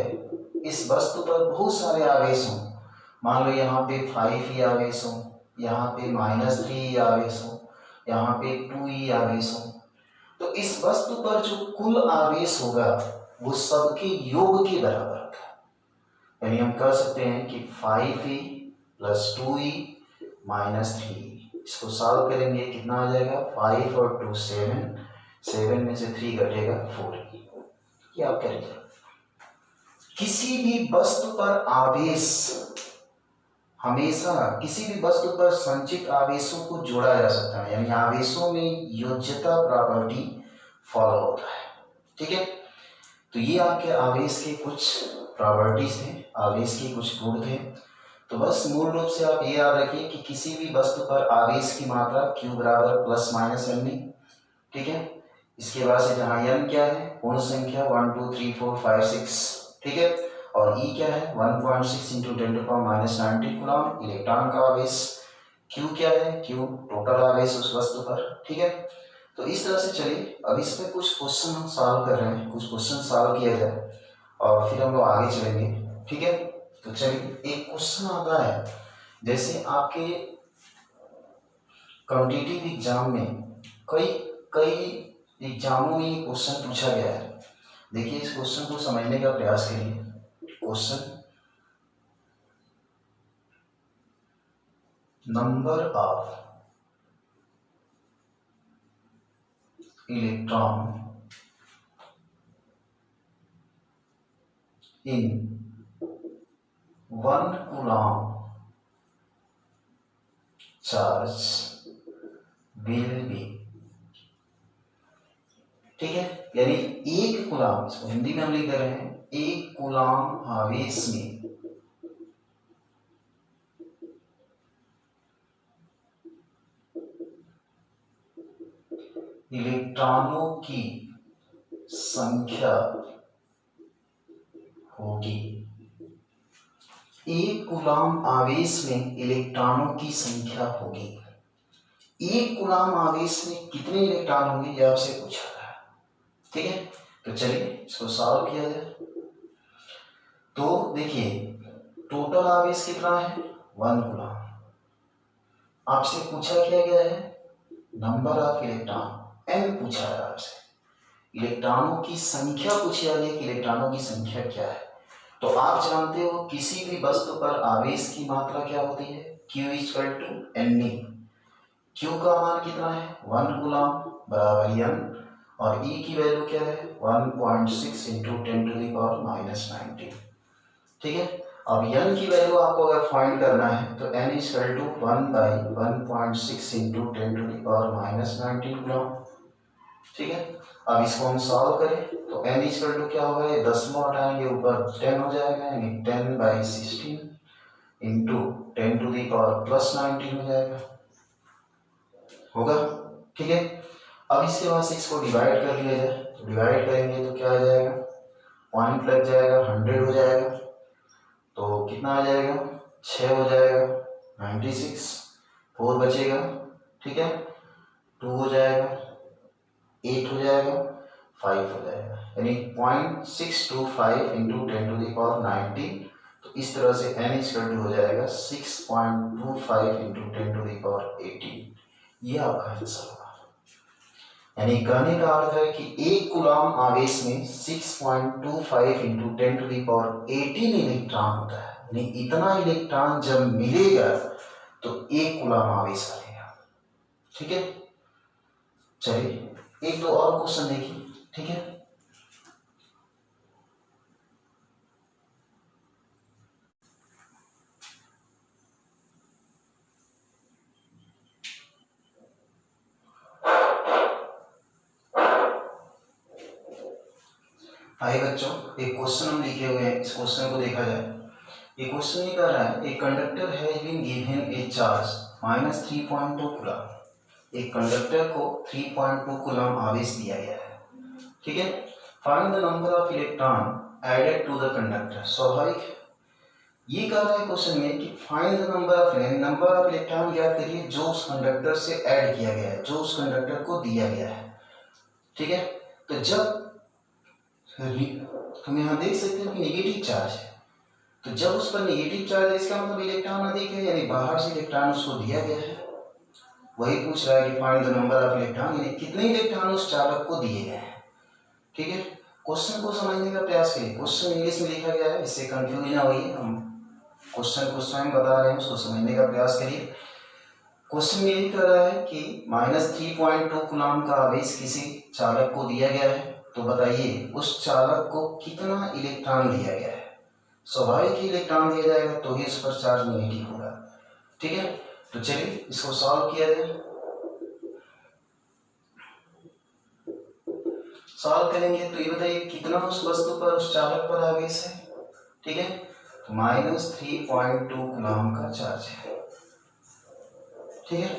इस वस्तु पर बहुत सारे आवेश हों, मान लो यहाँ पे 5 ही आवेश हो, यहाँ पे -3 आवेश हो, यहाँ पे 2 आवेश हो, तो इस वस्तु पर जो कुल आवेश होगा वो सबके योग के बराबर होता है। यानी हम कह सकते हैं कि 5e + 2e - 3e। इसको सॉल्व करेंगे, कितना आ जाएगा? 5 और 2 7, 7 में से 3 घटेगा 4e। ये आप करेंगे। किसी भी वस्तु पर आवेश, हमेशा किसी भी वस्तु पर संचित आवेशों को जोड़ा जा सकता है। यानी आवेशों में योज्यता प्रॉपर्टी फॉलो होता है। ठीक है, तो ये आपके आवेश के कुछ प्रॉपर्टीज थे, आवेश के कुछ गुण थे। तो बस मूल रूप से आप ये याद रखिए कि किसी भी वस्तु पर आवेश की मात्रा Q = ±m। ठीक है, इसके बाद से जहाँ n क्या है? पूर्ण संख्या 1 2 3 4 5 6। ठीक है, और E क्या है? 1.6 × 10⁻⁻⁹ कूलम। इलेक्ट्रॉन का आवेश। Q क्या है? Q टोटल आवेश उस वस्तु पर। ठीक है, तो इस तरह से चलिए अब इसमें कुछ क्वेश्चन हम सॉल्व कर रहे हैं, कुछ क्वेश्चन सॉल्व किया जाए और फिर हम लोग आगे चलेंगे। ठीक है, तो चलिए एक क्वेश्चन आता है, जैसे आपके कॉम्पिटिटिव एग्जाम में कई एग्जामों में क्वेश्चन पूछा गया है। देखिए, इस क्वेश्चन को समझने का प्रयास करिए। Question, number of electron in 1 coulomb charge will be. ठीक है, यानी 1 कूलम, इसको हिंदी में हम लिख दे रहे हैं, 1 कूलम आवेश में इलेक्ट्रॉनों की संख्या होगी। 1 कूलम आवेश में इलेक्ट्रॉनों की संख्या होगी। 1 कूलम आवेश में कितने इलेक्ट्रॉन होंगे, ये आपसे पूछा रहा है। ठीक है, तो चलिए इसको सॉल्व किया जाए। तो देखिए टोटल आवेश कितना है 1 कूलम। आपसे पूछा क्या गया है नंबर ऑफ इलेक्ट्रॉन n पूछा है आपसे, इलेक्ट्रॉनों की संख्या पूछी जा रही है कि इलेक्ट्रॉनों की संख्या क्या है। तो आप जानते हो किसी भी वस्तु पर आवेश की मात्रा क्या होती है Q equal to NE। Q का मान कितना है 1 कूलम बराबर n और E की वैल्यू क्या है 1.6 into 10 to the power minus 19। ठीक है, अब n की वैल्यू आपको अगर फाइंड करना है तो n equal to 1 by 1.6 into 10 to the power minus 19 coulomb. ठीक है, अब इसको हम सॉल्व करें तो n इक्वल टू क्या होगा, ये 10 हटाएंगे ऊपर 10 हो जाएगा, यानी 10 by 16 into 10 to the power plus 19 हो जाएगा, होगा। ठीक है, अब इसके बाद से इसको डिवाइड कर लिया जाए, तो डिवाइड करेंगे तो क्या आ जाएगा, पॉइंट लग जाएगा 100 हो जाएगा, तो कितना आ जाएगा 6 हो जाएगा 96, 4 बचेगा। ठीक है, 2 हो जाएगा, 8 हो जाएगा, 5 हो जाएगा, यानी 0.625 इंटू 10 टू द पावर 90। तो इस तरह से n इक्वल टू हो जाएगा 6.25 इंटू 10 टू द पावर 18। ये आपका आंसर होगा। यानी कहने का अर्थ है कि 1 कूलम आवेश में 6.25 into 10 to the power 18 electron होता है, यानी इतना इलेक्ट्रॉन जब मिलेगा तो 1 कूलम आवेश आएगा। ठीक है, चलिए एक दो और क्वेश्चन देखिए। ठीक है, आइए बच्चों, एक क्वेश्चन हम लिखे हुए हैं, इस क्वेश्चन को देखा जाए। ये क्वेश्चन ये कह रहा है एक conductor has been given a charge -3.2 coulomb. एक कंडक्टर को 3.2 कूलम आवेश दिया गया है। ठीक है, find the number of electron added to the conductor. स्वाभाविक है, ये कह रहा है क्वेश्चन में कि find the number of electron ज्ञात करिए जो उस कंडक्टर से ऐड किया गया है, जो उस कंडक्टर को दिया गया है। ठीक है, तो जब हम यहाँ देख सकते हैं कि नेगेटिव चार्ज है, तो जब उस पर नेगेटिव चार्ज है इसका मतलब इलेक्ट्रॉन अधिक है, यानी बाहर से इलेक्ट्रॉन उसको दिया गया है। वही पूछ रहा है कि find the number of electron, यानी कितने इलेक्ट्रॉन उस चालक को दिए गए हैं। ठीक है, क्वेश्चन को समझने का प्रयास करिए। क्वेश्चन इंग्लिश में लिखा गया है, इससे कंफ्यूज ना होइए, हम क्वेश्चन को स्वयं बता रहे हैं, उसको समझने का प्रयास करिए। क्वेश्चन में यही कह रहा है कि -3.2 कूलम का आवेश किसी चालक को दिया गया है, तो बताइए उस चालक को कितना इलेक्ट्रॉन दिया गया है। स्वाभाविक ही इलेक्ट्रॉन दिया जाएगा तो ही उस पर चार्ज नेगेटिव होगा। ठीक है, तो चलिए इसको सॉल्व किया जाए। सॉल्व करेंगे तो ये बताइए कितना उस वस्तु पर, उस चालक पर आवेश है। ठीक है, तो -3.2 कूलम का चार्ज है। ठीक है,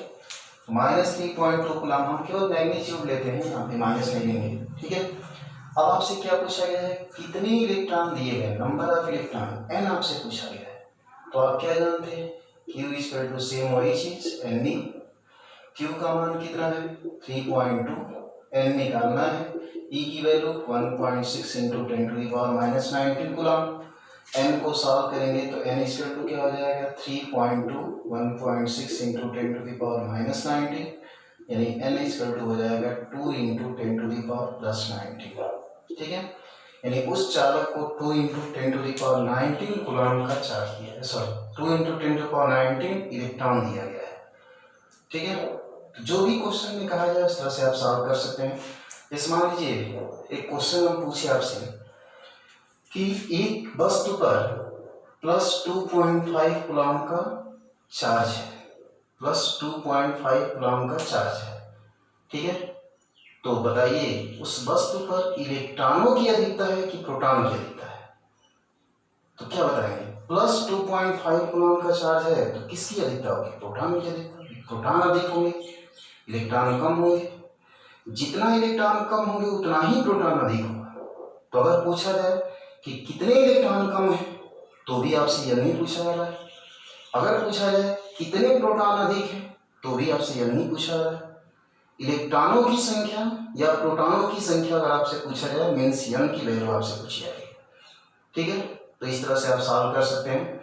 तो -3.2 कूलम, हम केवल मैग्नीट्यूड लेते हैं, यहाँ पे माइनस नहीं लेंगे। ठीक है, अब आपसे क्या पूछा गया है, कितने इलेक्ट्रॉन दिए गए, नंबर ऑफ इलेक्ट्रॉन n आपसे पूछा गया है। तो आप क्या जानते हैं, Q इक्वल टू सेम वही चीज Ne। Q का मान कितना है 3.2, n निकालना है, E की value 1.6 into 10 to the power minus 19 coulomb. n को सॉल्व करेंगे तो n इक्वल टू क्या हो जाएगा 3.2 1.6 into 10 to the power minus 19, यानी n इक्वल टू हो जाएगा 2 into 10 to the power plus 19। ठीक है, यानी उस चालक को 2 into 10 to the power 19 coulomb का चार्ज दिया है, sorry 2 into 10 to the power 19 electron दिया गया है। ठीक है, तो जो भी क्वेश्चन में कहा जाए उस तरह से आप सॉल्व कर सकते हैं। जैसे मान लीजिए एक क्वेश्चन हम पूछे आपसे कि एक वस्तु पर +2.5 कूलम का चार्ज है, +2.5 कूलम का चार्ज है। ठीक है, तो बताइए उस वस्तु पर इलेक्ट्रॉनों की अधिकता है कि प्रोटॉन की अधिकता है। तो क्या बताएंगे, +2.5 कूलम का चार्ज है तो किसकी अधिकता होगी, प्रोटॉन की अधिकता। प्रोटॉन अधिक होंगे, इलेक्ट्रॉन कम होंगे, जितना इलेक्ट्रॉन कम होंगे उतना ही प्रोटॉन अधिक होगा। तो अगर पूछा जाए कि कितने इलेक्ट्रॉन कम है तो भी आपसे यह नहीं पूछा जा रहा है। अगर पूछा जाए कितने प्रोटॉन अधिक है तो भी आपसे यह नहीं पूछा जा रहा है। इलेक्ट्रॉनों की संख्या या प्रोटॉनों की संख्या अगर आपसे पूछा जाए मीन्स यंग की वैल्यू आपसे पूछी जाएगी। ठीक है, तो इस तरह से आप सॉल्व कर सकते हैं।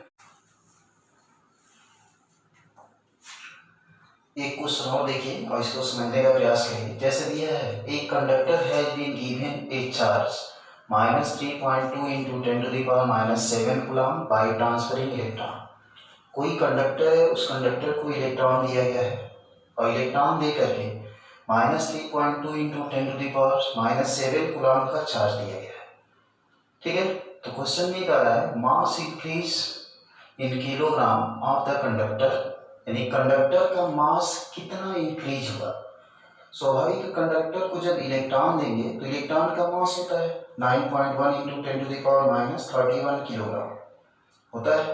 एक क्वेश्चन और देखिए और इसको समझने का प्रयास करिए। जैसे दिया है, एक conductor has been given a charge -3.2 × 10⁻⁻7 coulomb by transferring electron. कोई कंडक्टर है, उस कंडक्टर को इलेक्ट्रॉन दिया गया है और इलेक्ट्रॉन दे करके -3.2 × 10⁻⁻7 कूलम्ब का चार्ज दिया गया है। ठीक है, तो क्वेश्चन ये कह रहा है मास increase in kilogram of the conductor, यानी कंडक्टर का मास कितना इंक्रीज हुआ। स्वाभाविक कंडक्टर को जब इलेक्ट्रॉन देंगे तो इलेक्ट्रॉन का मास होता है 9.1 × 10⁻31 किलोग्राम होता है।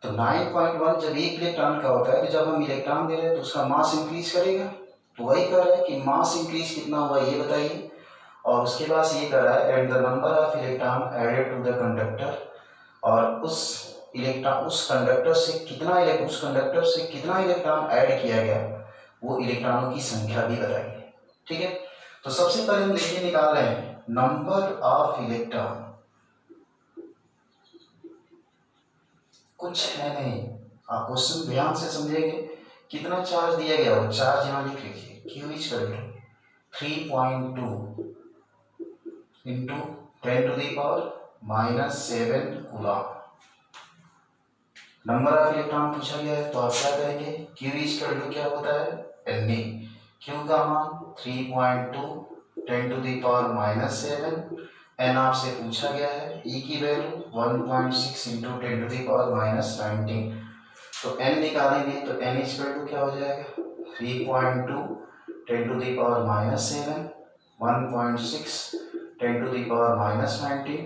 तो 9.1 जब एक इलेक्ट्रॉन का होता है, तो जब हम इलेक्ट्रॉन दे रहे हैं तो उसका मास इंक्रीज करेगा। तो वही कर रहा है कि मास इंक्रीज कितना हुआ ये बताइए, और उसके बाद ये कर रहा है and the number of electron added to the conductor, और उस कंडक्टर से कितना इलेक्ट्रॉन ऐड किया गया वो इलेक्ट्रॉनों की संख्या भी बताइए। ठीक है, तो सबसे पहले हम देखिए निकाल रहे हैं नंबर ऑफ इलेक्ट्रॉन। कुछ है नहीं, आप क्वेश्चन ध्यान से समझेंगे। कितना चार्ज दिया गया वो चार्ज यहाँ लिख लीजिए, Q is equal to 3.2 × 10⁻⁷ coulomb. Number of electron पूछा गया है तो आप क्या करेंगे, Q इज इक्वल टू क्या होता है Na, Q का मान 3.2 × 10⁻⁷, N आपसे पूछा गया है, E की वैल्यू 1.6 × 10⁻⁹। तो N निकालेंगे तो N इज इक्वल टू क्या हो जाएगा 3.2 × 10⁻⁷, 1.6 × 10⁻⁹।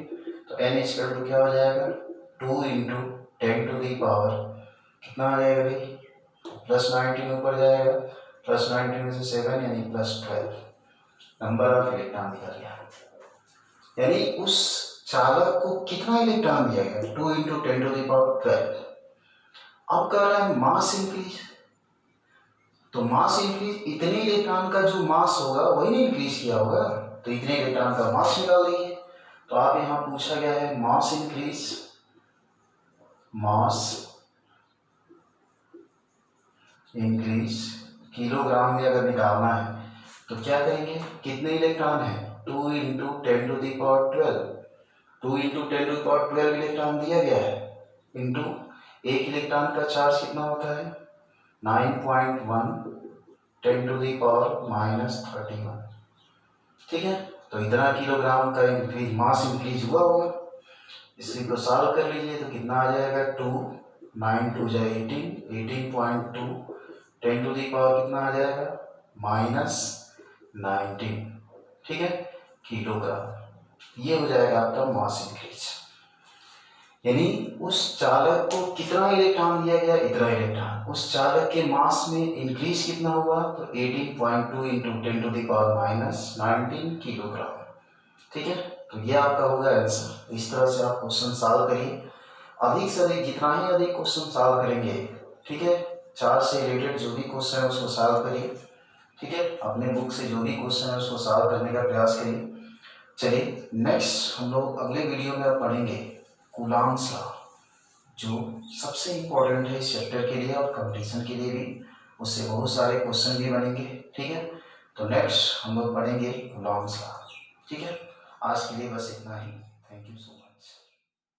तो N इज इक्वल टू क्या हो जाएगा 2 × 10⁻, कितना आ जाएगा भाई +19 ऊपर जाएगा, +19 में से 7 यानी +12 नंबर ऑफ इलेक्ट्रॉन दिया गया। यानी उस चालक को कितना इलेक्ट्रॉन दिया गया 2 × 10⁻12। अब कह रहा है मास इंक्रीज, तो मास इंक्रीज इतने इलेक्ट्रॉन का जो मास होगा वही नहीं इंक्रीज किया होगा, तो इतने इलेक्ट्रॉन का मास निकाल दीजिए। तो आप यहाँ पूछा गया है मास इंक्रीज किलोग्राम में अगर निकालना है तो क्या करेंगे, कितने इलेक्ट्रॉन है 2 × 10⁻12, 2 × 10⁻12 इलेक्ट्रॉन दिया गया है, इंटू एक इलेक्ट्रॉन का चार्ज कितना होता है 9.1 × 10⁻⁻31। ठीक है, तो इतना किलोग्राम का मास इंक्रीज हुआ होगा। इसी को सॉल्व कर लीजिए तो कितना आ जाएगा 2, 9 2 जा 18, 18.2 10⁻, कितना आ जाएगा -19। ठीक है, किलोग्राम। ये हो जाएगा आपका मास इंक्रीज। यानी उस चालक को कितना इलेक्ट्रॉन दिया गया, इतना इलेक्ट्रॉन, उस चालक के मास में इंक्रीज कितना हुआ तो 18.2 × 10⁻⁻19 किलोग्राम। ठीक है, तो ये आपका होगा आंसर। इस तरह से आप क्वेश्चन सॉल्व करिए, अधिक से अधिक जितना ही अधिक क्वेश्चन सॉल्व करेंगे, ठीक है, चार्ज से रिलेटेड जो भी क्वेश्चन है उसको सॉल्व करिए। ठीक है, अपने बुक से जो भी क्वेश्चन है उसको सॉल्व करने का प्रयास करिए। चलिए नेक्स्ट हम लोग अगले वीडियो में पढ़ेंगे कूलॉम्स लॉ, जो सबसे इम्पोर्टेंट है इस चैप्टर के लिए और कंपटीशन के लिए भी, उससे बहुत सारे क्वेश्चन भी बनेंगे। ठीक है, तो नेक्स्ट हम लोग पढ़ेंगे कूलॉम्स लॉ। ठीक है, आज के लिए बस इतना ही।